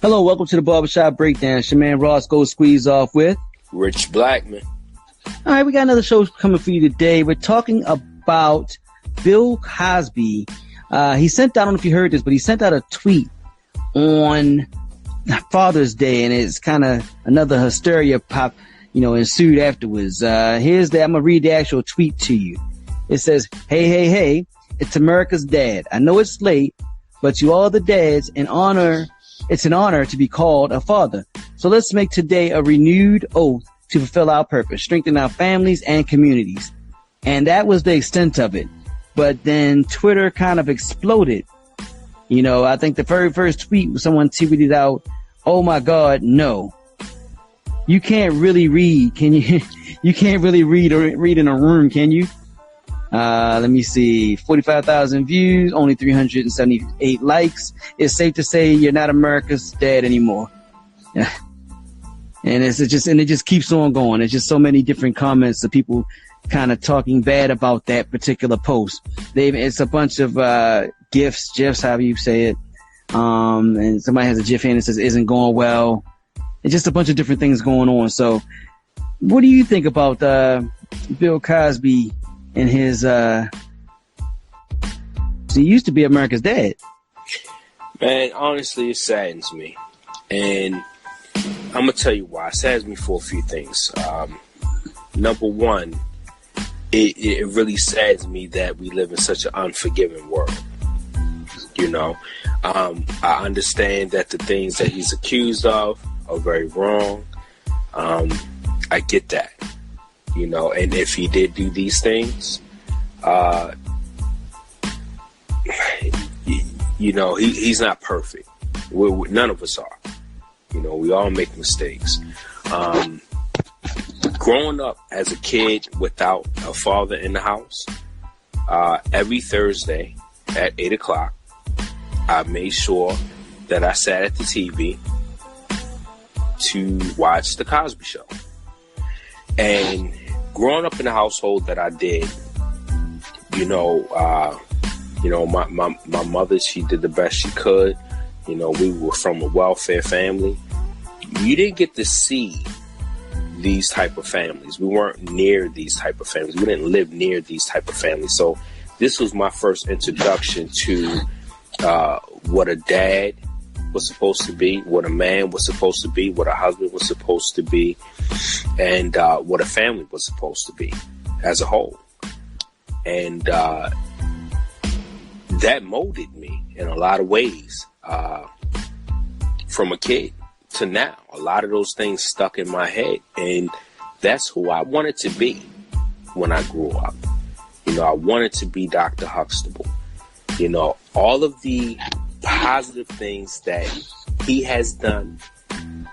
Hello, welcome to the Barbershop Breakdown. It's your man Ross Gold Squeeze off with Rich Blackman. All right, we got another show coming for you today. We're talking about Bill Cosby. He sent out, I don't know if you heard this, but he sent out a tweet on Father's Day, and it's kind of another hysteria pop, ensued afterwards. I'm going to read the actual tweet to you. It says, hey, it's America's dad. I know it's late, but you all the dads it's an honor to be called a father. So let's make today a renewed oath to fulfill our purpose, strengthen our families and communities. And that was the extent of it. But then Twitter kind of exploded. I think the very first tweet, someone tweeted out, "Oh my God, no. You can't really read, can you?" You can't really read in a room, can you? Let me see. 45,000 views, only 378 likes. It's safe to say you're not America's dad anymore. Yeah. And it just keeps on going. There's just so many different comments of people kind of talking bad about that particular post. It's a bunch of GIFs, however you say it. And somebody has a GIF in that says "isn't going well." It's just a bunch of different things going on. So what do you think about Bill Cosby and his he used to be America's dad? Man, honestly, it saddens me. And I'm going to tell you why. It saddens me for a few things. Number one, it really saddens me that we live in such an unforgiving world. I understand that the things that he's accused of are very wrong. I get that. And if he did do these things, he's not perfect. None of us are. We all make mistakes. Growing up as a kid without a father in the house, every Thursday at 8 o'clock, I made sure that I sat at the TV to watch The Cosby Show. And growing up in the household that I did, my mother, she did the best she could. We were from a welfare family. You didn't get to see these type of families. We weren't near these type of families. We didn't live near these type of families. So this was my first introduction to what a dad was supposed to be, what a man was supposed to be, what a husband was supposed to be, and what a family was supposed to be as a whole. And that molded me in a lot of ways from a kid to now. A lot of those things stuck in my head, and that's who I wanted to be when I grew up. I wanted to be Dr. Huxtable. All of the positive things that he has done,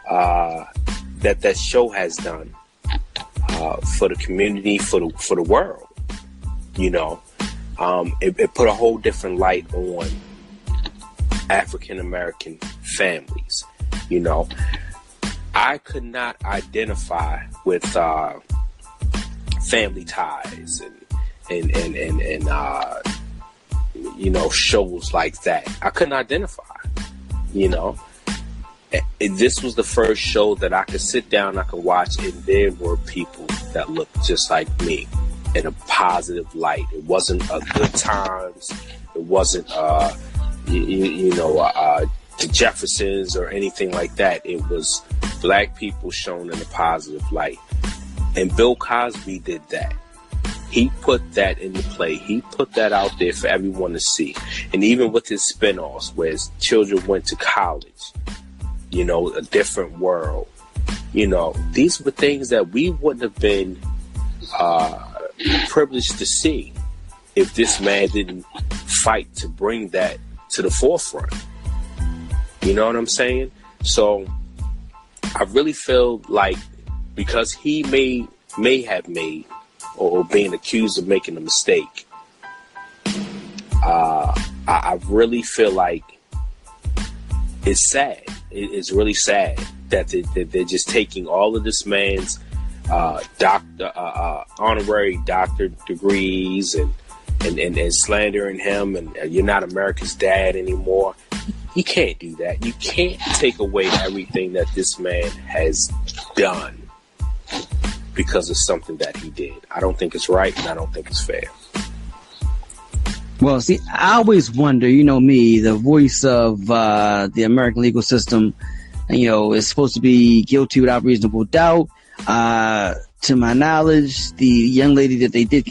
that show has done for the community, for the world. It put a whole different light on African American families. I could not identify with Family Ties and shows like that. I couldn't identify. This was the first show that I could sit down, I could watch, and there were people that looked just like me in a positive light. It wasn't a Good Times. It wasn't the Jeffersons or anything like that. It was black people shown in a positive light. And Bill Cosby did that. He put that into play. He put that out there for everyone to see. And even with his spinoffs, where his children went to college, a different world, these were things that we wouldn't have been privileged to see if this man didn't fight to bring that to the forefront. You know what I'm saying? So I really feel like because he may have made or being accused of making a mistake, I really feel like it's sad. It's really sad that they're just taking all of this man's honorary doctor degrees and slandering him, and you're not America's dad anymore. You can't do that. You can't take away everything that this man has done because of something that he did. I don't think it's right, and I don't think it's fair. Well, see, I always wonder, you know me, the voice of the American legal system, is supposed to be guilty without reasonable doubt. To my knowledge, the young lady that they did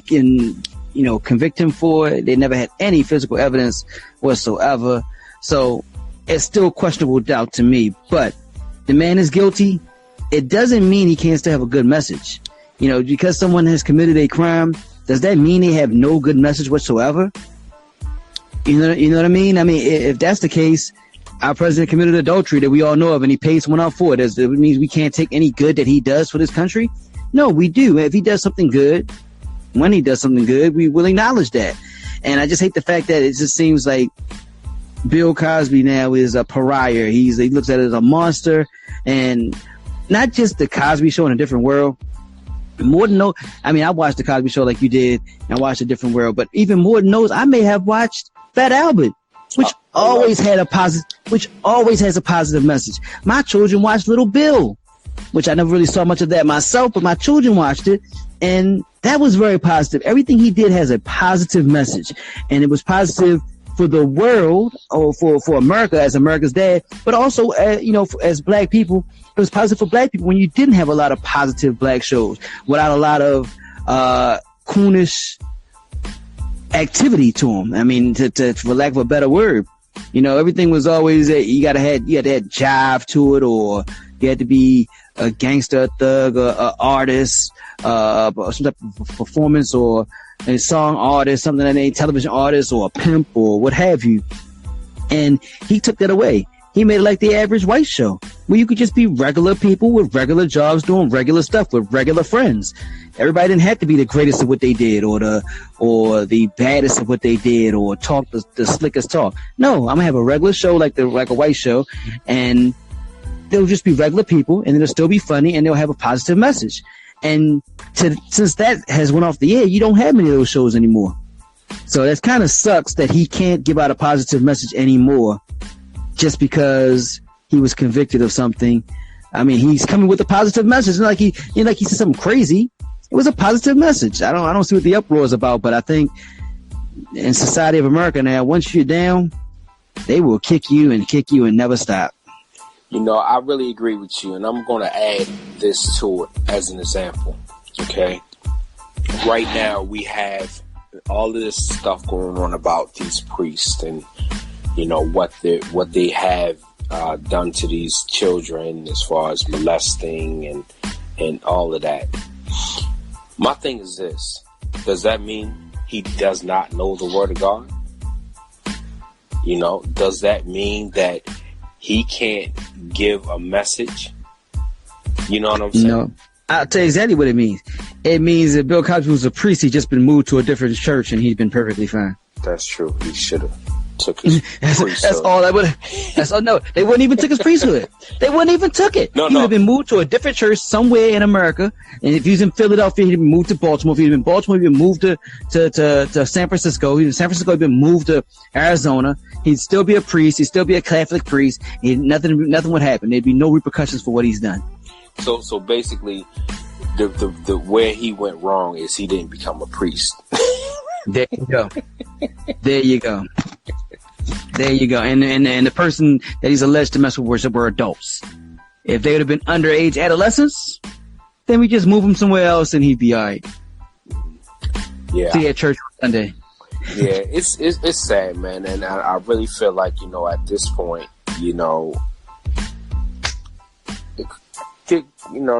convict him for, they never had any physical evidence whatsoever. So it's still questionable doubt to me. But the man is guilty. It doesn't mean he can't still have a good message. Because someone has committed a crime, does that mean they have no good message whatsoever? You know what I mean? I mean, if that's the case, our president committed adultery that we all know of, and he paid someone out for it. It means we can't take any good that he does for this country? No, we do. If he does something good, when he does something good, we will acknowledge that. And I just hate the fact that it just seems like Bill Cosby now is a pariah. He looks at it as a monster, and not just the Cosby Show in a different world. More than I watched the Cosby Show like you did, and I watched A Different World. But even more than those, I may have watched Fat Albert, which always has a positive message. My children watched Little Bill, which I never really saw much of that myself, but my children watched it, and that was very positive. Everything he did has a positive message, and it was positive for the world, or for America as America's dad, but also as black people. It was positive for black people when you didn't have a lot of positive black shows, without a lot of coonish activity to them. I mean, to for lack of a better word, everything was always you had to have jive to it, or you had to be a gangster, a thug, a artist, some type of performance, or a song artist, something that ain't television artist, or a pimp, or what have you. And he took that away. He made it like the average white show, where you could just be regular people with regular jobs doing regular stuff with regular friends. Everybody didn't have to be the greatest of what they did, or the baddest of what they did, or talk the slickest talk. No, I'm gonna have a regular show like a white show, and they'll just be regular people, and it'll still be funny, and they'll have a positive message. And since that has went off the air, you don't have many of those shows anymore. So that kind of sucks that he can't give out a positive message anymore, just because he was convicted of something. I mean, he's coming with a positive message. It's not like he said something crazy. It was a positive message. I don't see what the uproar is about, but I think in society of America now, once you're down, they will kick you and never stop. I really agree with you, and I'm going to add this to it as an example. Okay, right now we have all of this stuff going on about these priests and what they have done to these children as far as molesting and all of that. My thing is this: does that mean he does not know the Word of God? Does that mean that he can't give a message? You know what I'm saying? No. I'll tell you exactly what it means. It means that Bill Cosby was a priest. He's just been moved to a different church, and he's been perfectly fine. That's true. He should have took his priesthood. That's all I would. No, they wouldn't even took his priesthood. They wouldn't even took it. He would have been moved to a different church somewhere in America. And if he was in Philadelphia, he'd been moved to Baltimore. If he'd been in Baltimore, he'd been moved to San Francisco. If he was in San Francisco, he'd been moved to Arizona. He'd still be a priest. He'd still be a Catholic priest. Nothing would happen. There'd be no repercussions for what he's done. So basically, the where he went wrong is he didn't become a priest. There you go. There you go. There you go. And the person that he's alleged to mess with were adults. If they would have been underage adolescents, then we just move him somewhere else and he'd be all right. Yeah. See you at church on Sunday. Yeah, it's sad, man. And I really feel like, at this point, I'm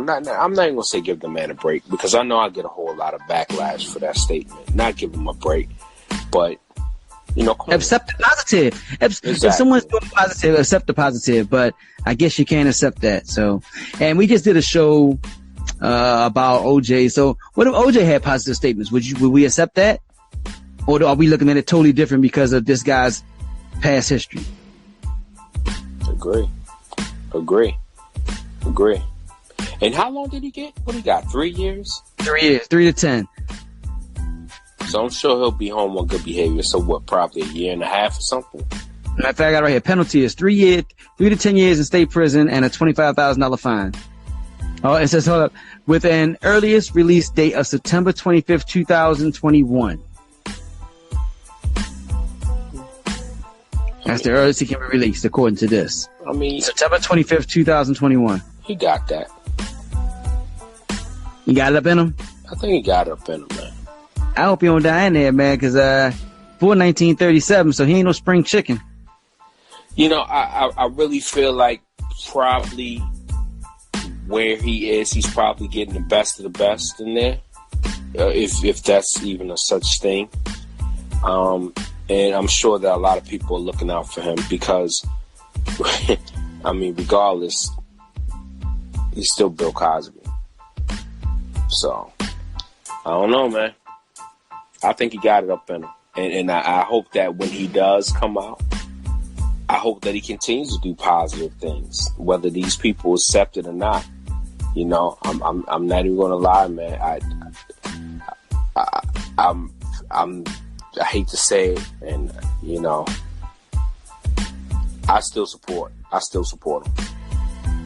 not even gonna say give the man a break, because I know I get a whole lot of backlash for that statement. Not give him a break, but accept the positive. If someone's doing positive, accept the positive. But I guess you can't accept that. So, and we just did a show about OJ. So, what if OJ had positive statements? Would we accept that, or are we looking at it totally different because of this guy's past history? Agree. And how long did he get? What he got? 3 years? 3 years. 3 to 10. So I'm sure he'll be home on good behavior. So what? Probably a year and a half or something. Matter of fact, I got it right here. Penalty is 3 to 10 years in state prison and a $25,000 fine. Oh, it says, hold up, with an earliest release date of September 25th, 2021. That's the earliest he can be released, according to this. I mean, September 25th, 2021. He got that. You got it up in him? I think he got it up in him, man. I hope he don't die in there, man, because for 1937, so he ain't no spring chicken. You know, I really feel like probably where he is, he's probably getting the best of the best in there, if that's even a such thing. And I'm sure that a lot of people are looking out for him because, I mean, regardless, he's still Bill Cosby. So, I don't know, man. I think he got it up in him. And I hope that when he does come out, I hope that he continues to do positive things, whether these people accept it or not. You know, I'm not even gonna lie, man. I hate to say it, and you know, I still support him.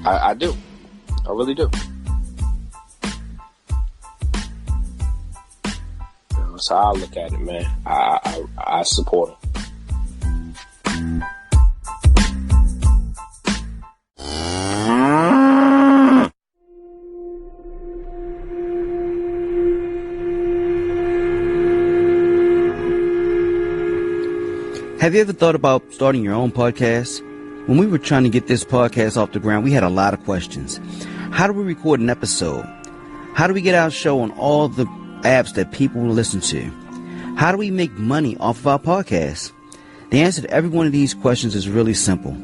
I do. I really do. You know, that's how I look at it, man. I support him. Have you ever thought about starting your own podcast? When we were trying to get this podcast off the ground, we had a lot of questions. How do we record an episode? How do we get our show on all the apps that people will listen to? How do we make money off of our podcast? The answer to every one of these questions is really simple.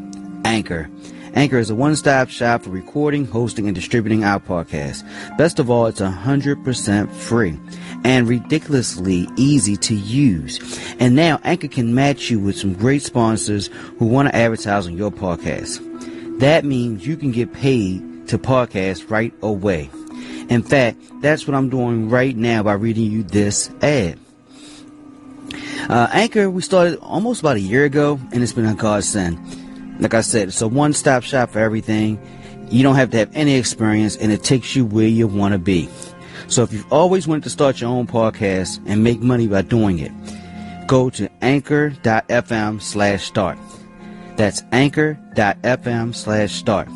Anchor. Anchor is a one-stop shop for recording, hosting, and distributing our podcast. Best of all, it's 100% free and ridiculously easy to use. And now Anchor can match you with some great sponsors who want to advertise on your podcast. That means you can get paid to podcast right away. In fact, that's what I'm doing right now by reading you this ad. Anchor, we started almost about a year ago, and it's been a godsend. Like I said, it's a one-stop shop for everything. You don't have to have any experience, and it takes you where you want to be. So if you've always wanted to start your own podcast and make money by doing it, go to anchor.fm/start. That's anchor.fm/start.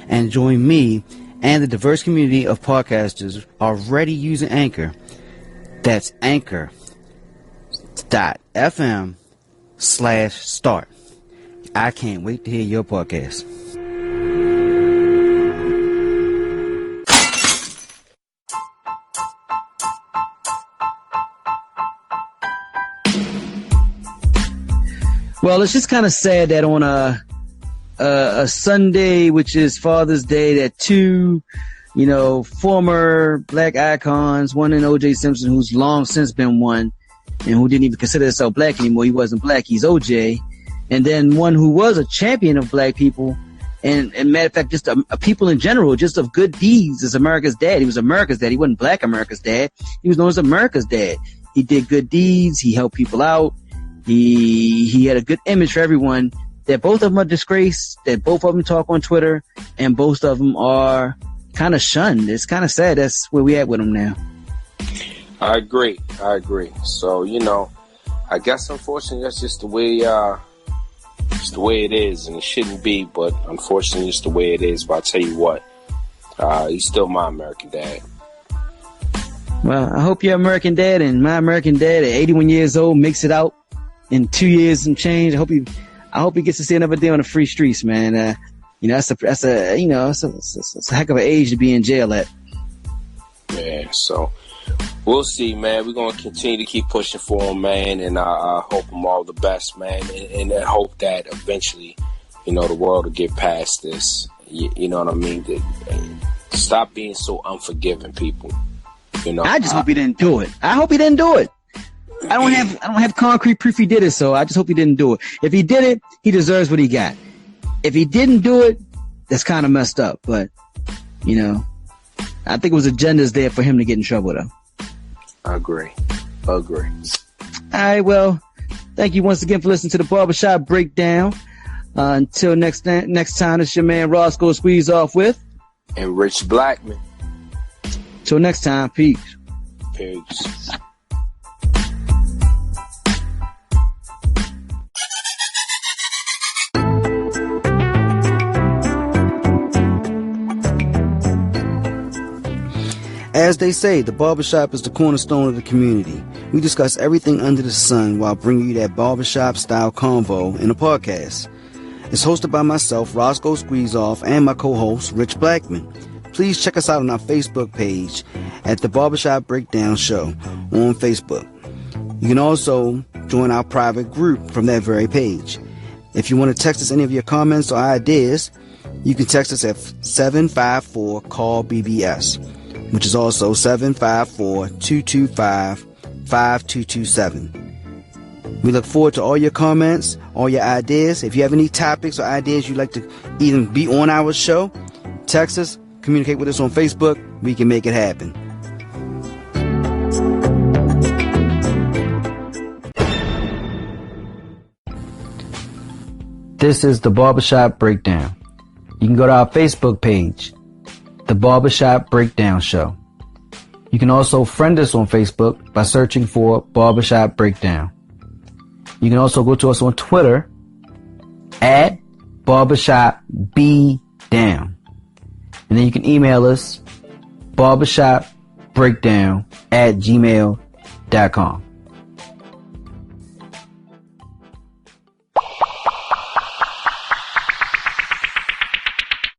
And join me and the diverse community of podcasters already using Anchor. That's anchor.fm/start. I can't wait to hear your podcast. Well, it's just kind of sad that on a Sunday, which is Father's Day, that two, former black icons, one in O.J. Simpson, who's long since been one, and who didn't even consider himself black anymore. He wasn't black. He's O.J. And then one who was a champion of black people, and matter of fact, just people in general, just of good deeds, is America's dad. He was America's dad. He wasn't black America's dad. He was known as America's dad. He did good deeds. He helped people out. He had a good image for everyone. That both of them are disgraced. That both of them talk on Twitter, and both of them are kind of shunned. It's kind of sad. That's where we at with them now. I agree. So I guess unfortunately that's just the way. It's the way it is, and it shouldn't be, but unfortunately it's the way it is. But I'll tell you what, he's still my American dad. Well, I hope your American dad and my American dad at 81 years old makes it out in 2 years and change. I hope he gets to see another day on the free streets, man. That's a heck of an age to be in jail at. Yeah, so we'll see, man. We're going to continue to keep pushing for him, man, and I hope him all the best, man, and I hope that eventually, the world will get past this. You know what I mean? Stop being so unforgiving, people. I just hope he didn't do it. I hope he didn't do it. I don't have concrete proof he did it, so I just hope he didn't do it. If he did it, he deserves what he got. If he didn't do it, that's kind of messed up. But, I think it was agendas there for him to get in trouble, though. I agree. All right, well, Thank you once again for listening to the Barbershop Breakdown. Until next time, it's your man Roscoe Squeeze Off with and Rich Blackman. Till next time, peace. Peace. As they say, the barbershop is the cornerstone of the community. We discuss everything under the sun while bringing you that barbershop-style convo in a podcast. It's hosted by myself, Roscoe Squeezeoff, and my co-host, Rich Blackman. Please check us out on our Facebook page at The Barbershop Breakdown Show on Facebook. You can also join our private group from that very page. If you want to text us any of your comments or ideas, you can text us at 754-CALL-BBS, which is also 754-225-5227. We look forward to all your comments, all your ideas. If you have any topics or ideas you'd like to even be on our show, text us, communicate with us on Facebook. We can make it happen. This is the Barbershop Breakdown. You can go to our Facebook page, The Barbershop Breakdown Show. You can also friend us on Facebook by searching for Barbershop Breakdown. You can also go to us on Twitter at Barbershop B Down. And then you can email us barbershopbreakdown@gmail.com.